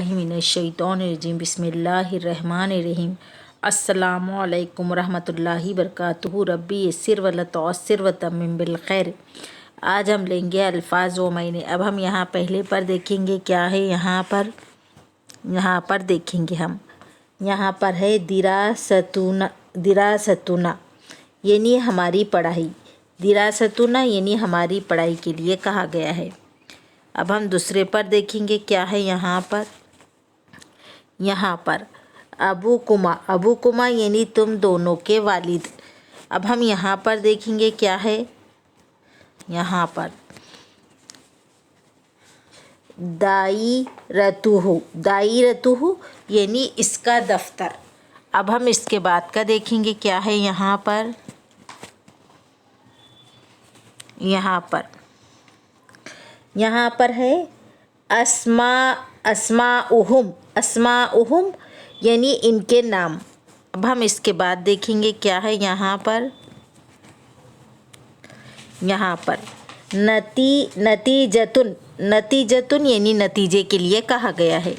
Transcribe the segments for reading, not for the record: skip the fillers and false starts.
बिल्लाहि मिनश्शैतानिर्रजीम बिस्मिल्लाहिर्रहमानिर्रहीम। अस्सलामु अलैकुम रहमतुल्लाहि बरकातुहू। रब्बी यस्सिर वला तुअस्सिर व तम्मिम बिल खैर। आज हम लेंगे अल्फाज व महीने। अब हम यहाँ पहले पर देखेंगे क्या है। यहाँ पर देखेंगे हम, यहाँ पर है दिरासतुना यानी हमारी पढ़ाई। दिरासतुना यानी हमारी पढ़ाई के लिए कहा गया है। अब हम दूसरे पर देखेंगे क्या है। यहाँ पर अबूकुमा यानी तुम दोनों के वालिद। अब हम यहाँ पर देखेंगे क्या है। यहाँ पर दायरतुहु यानी इसका दफ्तर। अब हम इसके बाद का देखेंगे क्या है। यहाँ पर है अस्माउहुम यानी इनके नाम। अब हम इसके बाद देखेंगे क्या है। यहाँ पर नतीजतुन यानी नतीजे के लिए कहा गया है।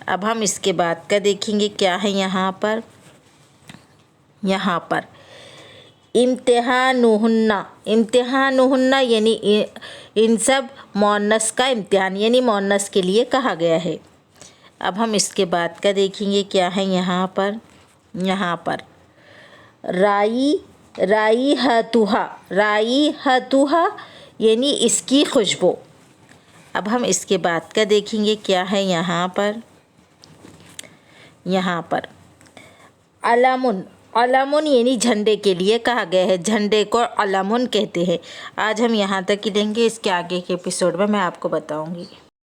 अब हम इसके बाद का देखेंगे क्या है। यहाँ पर इम्तिहानुहुन्ना यानी इन सब मुअन्नस का इम्तिहान यानी मुअन्नस के लिए कहा गया है। अब हम इसके बाद का देखेंगे क्या है। यहाँ पर राइहतुहा यानी इसकी खुशबू। अब हम इसके बाद का देखेंगे क्या है। यहाँ पर अलमुन यानी झंडे के लिए कहा गया है। झंडे को अलमुन कहते हैं। आज हम यहाँ तक ही लेंगे। इसके आगे के एपिसोड में मैं आपको बताऊँगी।